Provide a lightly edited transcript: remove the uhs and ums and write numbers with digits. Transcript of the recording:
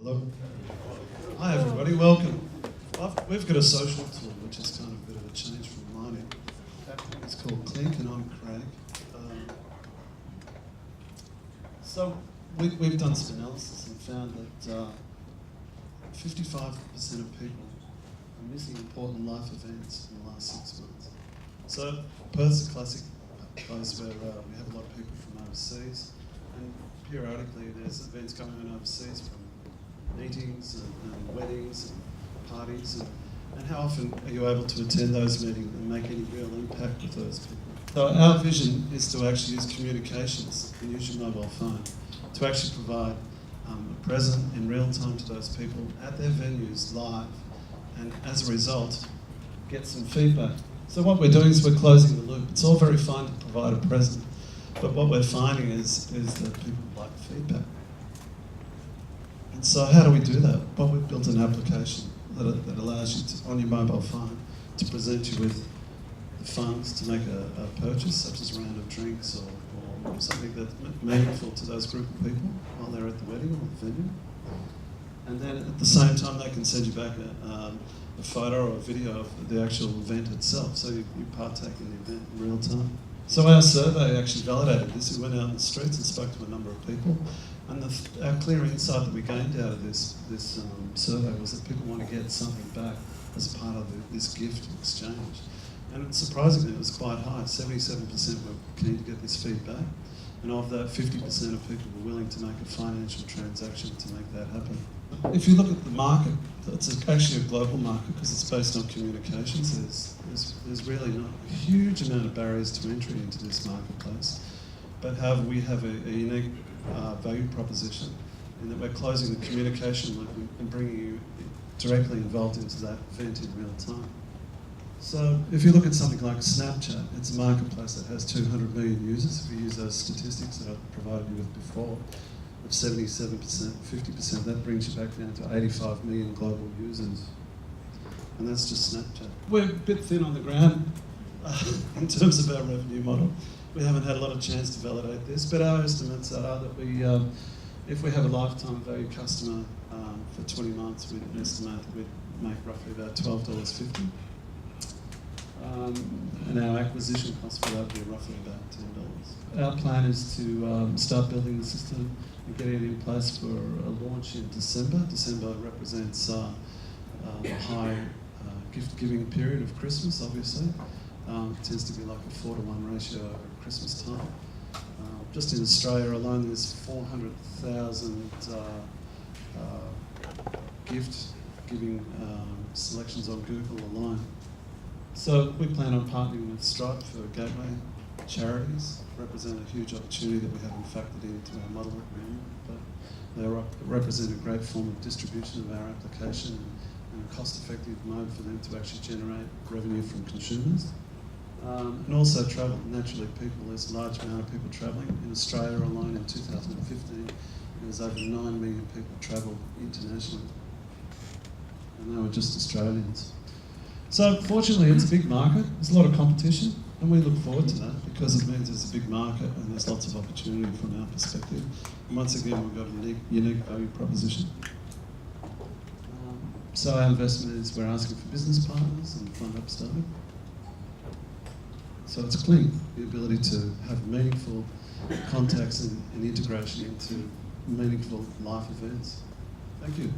Hello. Hi everybody, welcome. We've got a social tool which is kind of a bit of a change from mining. It's called Klink and I'm Craig. So we've done some analysis and found that 55% of people are missing important life events in the last 6 months. So Perth's a classic place where we have a lot of people from overseas, and periodically there's events going on overseas, from meetings and weddings and parties, and how often are you able to attend those meetings and make any real impact with those people? So our vision is to actually use communications and use your mobile phone to actually provide a present in real time to those people at their venues live, and as a result get some feedback. So what we're doing is we're closing the loop. It's all very fine to provide a present, but what we're finding is that people like feedback. And so how do we do that? Well, we've built an application that allows you to, on your mobile phone, to present you with the funds to make a purchase, such as a round of drinks or something that's meaningful to those group of people while they're at the wedding or the venue. And then at the same time, they can send you back a photo or a video of the actual event itself, so you partake in the event in real time. So our survey actually validated this. We went out in the streets and spoke to a number of people, and our clear insight that we gained out of this survey was that people want to get something back as part of this gift exchange. And surprisingly, it was quite high. 77% were keen to get this feedback, and of that, 50% of people were willing to make a financial transaction to make that happen. If you look at the market, it's actually a global market because it's based on communications. There's really not a huge amount of barriers to entry into this marketplace. But however, we have a unique value proposition in that we're closing the communication loop and bringing you directly involved into that event in real time. So if you look at something like Snapchat, it's a marketplace that has 200 million users. If we use those statistics that I provided you with before, of 77%, 50%, that brings you back down to 85 million global users. And that's just Snapchat. We're a bit thin on the ground in terms of our revenue model. We haven't had a lot of chance to validate this, but our estimates are that if we have a lifetime value customer for 20 months, we'd estimate that we'd make roughly about $12.50. And our acquisition cost for that would be roughly about $10. Our plan is to start building the system and getting it in place for a launch in December. December represents a high gift-giving period of Christmas, obviously. It tends to be like a 4-to-1 ratio over Christmas time. Just in Australia alone, there's 400,000 gift-giving selections on Google alone. So we plan on partnering with Stripe for gateway charities. Represent a huge opportunity that we haven't factored into our model at the moment, but they represent a great form of distribution of our application and a cost-effective mode for them to actually generate revenue from consumers. And also travel. Naturally, there's a large amount of people travelling. In Australia alone in 2015, there was over 9 million people travelled internationally. And they were just Australians. So fortunately, it's a big market. There's a lot of competition, and we look forward to that because it means it's a big market and there's lots of opportunity from our perspective. And once again, we've got a unique value proposition. So our investment is we're asking for business partners and fund upstarting. So it's Klink, the ability to have meaningful contacts and integration into meaningful life events. Thank you.